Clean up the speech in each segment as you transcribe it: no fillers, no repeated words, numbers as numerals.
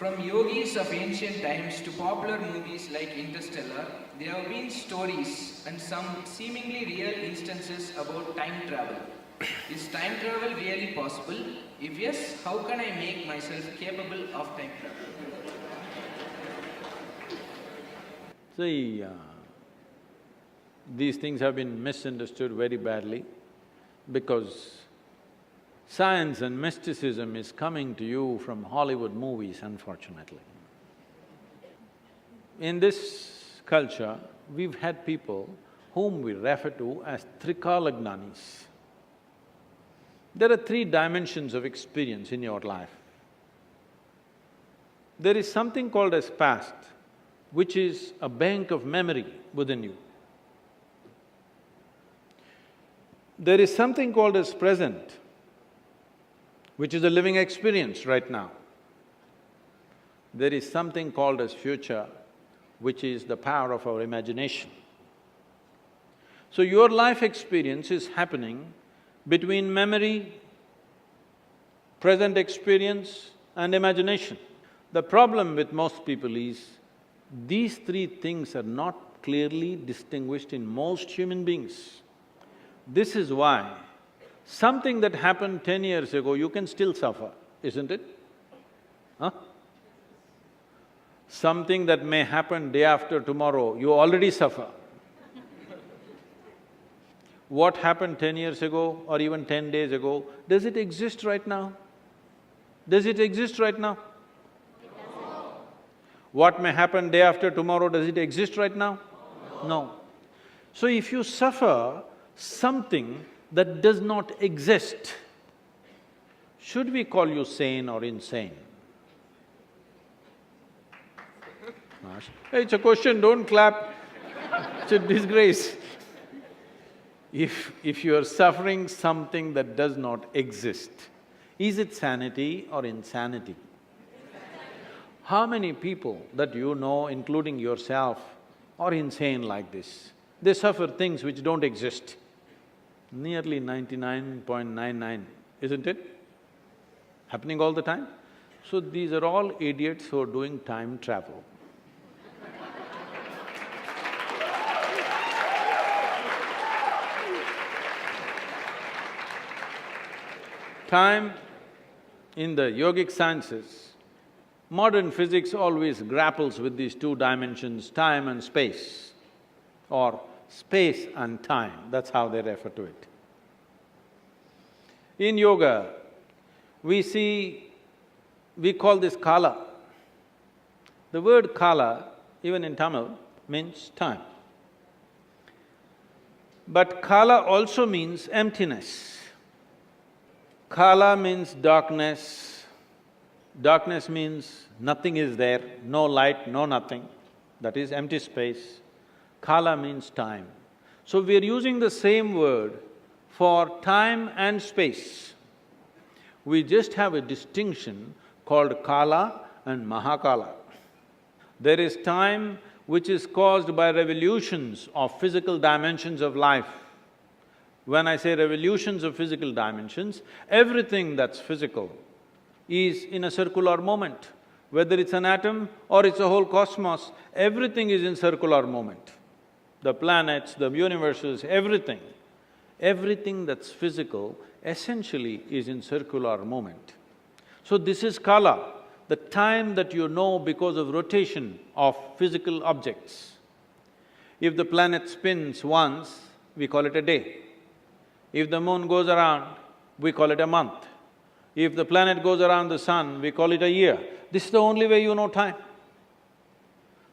From yogis of ancient times to popular movies like Interstellar, there have been stories and some seemingly real instances about time travel. Is time travel really possible? If yes, how can I make myself capable of time travel? See, these things have been misunderstood very badly because science and mysticism is coming to you from Hollywood movies, unfortunately. In this culture, we've had people whom we refer to as Trikalagnanis. There are three dimensions of experience in your life. There is something called as past, which is a bank of memory within you. There is something called as present, which is a living experience right now. There is something called as future, which is the power of our imagination. So your life experience is happening between memory, present experience and imagination. The problem with most people is, these three things are not clearly distinguished in most human beings. This is why something that happened 10 years ago, you can still suffer, isn't it? Huh? Something that may happen day after tomorrow, you already suffer. What happened 10 years ago or even 10 days ago, does it exist right now? Does it exist right now? No. What may happen day after tomorrow, does it exist right now? No. So if you suffer something that does not exist, should we call you sane or insane? Hey, it's a question, don't clap, it's a disgrace. If you are suffering something that does not exist, is it sanity or insanity? How many people that you know, including yourself, are insane like this? They suffer things which don't exist. Nearly 99.99, isn't it? Happening all the time? So these are all idiots who are doing time travel. Time, in the yogic sciences, modern physics always grapples with these two dimensions, time and space, or space and time, that's how they refer to it. In yoga, we call this kala. The word kala, even in Tamil, means time. But kala also means emptiness. Kala means darkness. Darkness means nothing is there, no light, no nothing, that is empty space. Kala means time. So we are using the same word for time and space. We just have a distinction called Kala and Mahakala. There is time which is caused by revolutions of physical dimensions of life. When I say revolutions of physical dimensions, everything that's physical is in a circular moment. Whether it's an atom or it's a whole cosmos, everything is in circular moment. The planets, the universes, everything. Everything that's physical essentially is in circular moment. So this is kala, the time that you know because of rotation of physical objects. If the planet spins once, we call it a day. If the moon goes around, we call it a month. If the planet goes around the sun, we call it a year. This is the only way you know time.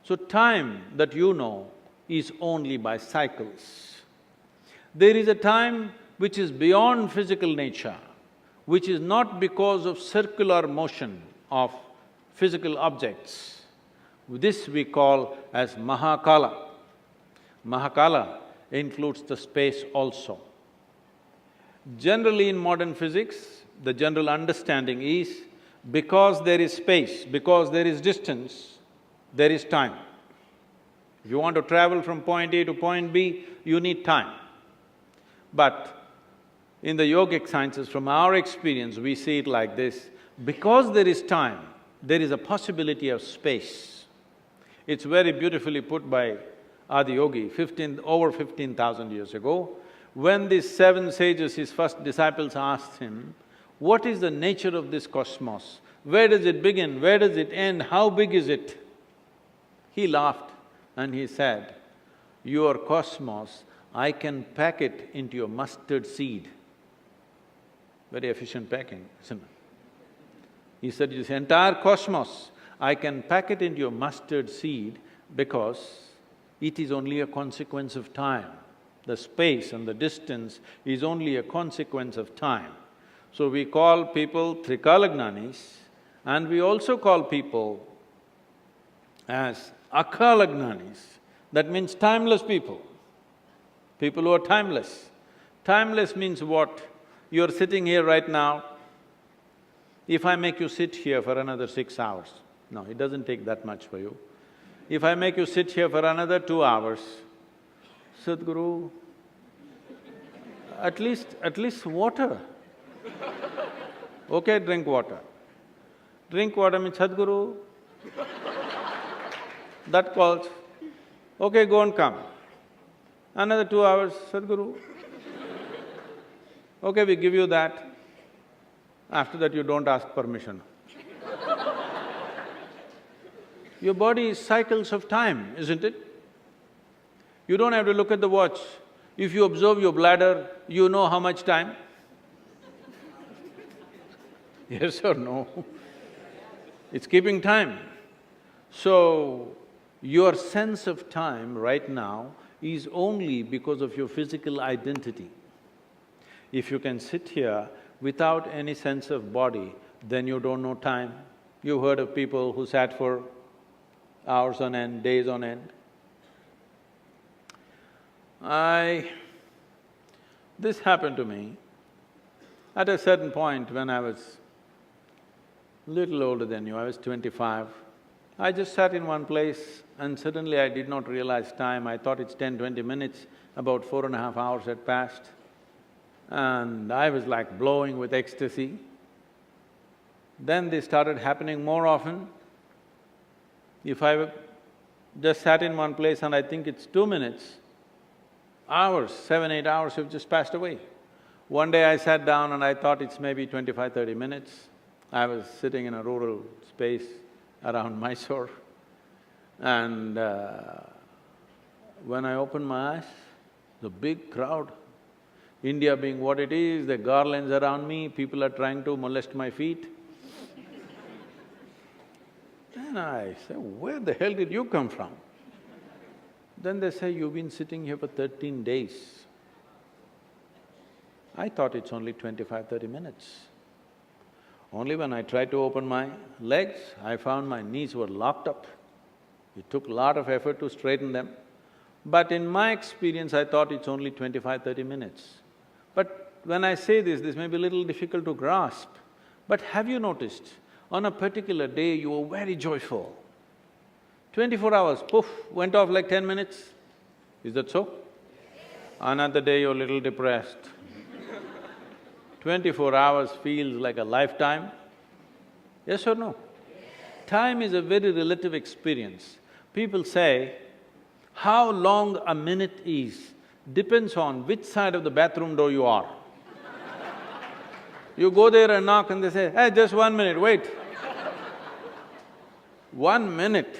So time that you know is only by cycles. There is a time which is beyond physical nature, which is not because of circular motion of physical objects. This we call as Mahakala. Mahakala includes the space also. Generally in modern physics, the general understanding is, because there is space, because there is distance, there is time. If you want to travel from point A to point B, you need time. But in the yogic sciences, from our experience, we see it like this: because there is time, there is a possibility of space. It's very beautifully put by Adiyogi over 15,000 years ago. When these seven sages, his first disciples, asked him, what is the nature of this cosmos? Where does it begin? Where does it end? How big is it? He laughed and he said, your cosmos, I can pack it into your mustard seed. Very efficient packing, isn't it? He said, this entire cosmos, I can pack it into your mustard seed because it is only a consequence of time. The space and the distance is only a consequence of time. So we call people Trikalagnanis, and we also call people as Akalagnanis. That means timeless people, people who are timeless. Timeless means what? You're sitting here right now. If I make you sit here for another 6 hours, no, it doesn't take that much for you. If I make you sit here for another 2 hours, Sadhguru, at least water. Okay, drink water. Drink water means Sadhguru. That calls, okay, go and come. Another 2 hours, Sadhguru. Okay, we give you that. After that, you don't ask permission. Your body is cycles of time, isn't it? You don't have to look at the watch. If you observe your bladder, you know how much time? Yes or no? It's keeping time. So, your sense of time right now is only because of your physical identity. If you can sit here without any sense of body, then you don't know time. You've heard of people who sat for hours on end, days on end. This happened to me at a certain point when I was little older than you, I was 25. I just sat in one place and suddenly I did not realize time. I thought it's 10-20 minutes, about 4.5 hours had passed. And I was like blowing with ecstasy. Then they started happening more often. If I just sat in one place and I think it's 2 minutes, hours, 7-8 hours have just passed away. One day I sat down and I thought it's maybe 25-30 minutes. I was sitting in a rural space around Mysore, and when I opened my eyes, the big crowd, India being what it is, the garlands around me, people are trying to molest my feet. Then I say, where the hell did you come from? Then they say, you've been sitting here for 13 days. I thought it's only 25-30 minutes. Only when I tried to open my legs, I found my knees were locked up. It took a lot of effort to straighten them. But in my experience, I thought it's only 25-30 minutes. But when I say this may be a little difficult to grasp. But have you noticed, on a particular day you were very joyful. 24 hours, poof, went off like 10 minutes. Is that so? Another day you're a little depressed. 24 hours feels like a lifetime. Yes or no? Time is a very relative experience. People say, how long a minute is depends on which side of the bathroom door you are. You go there and knock and they say, hey, just 1 minute, wait. 1 minute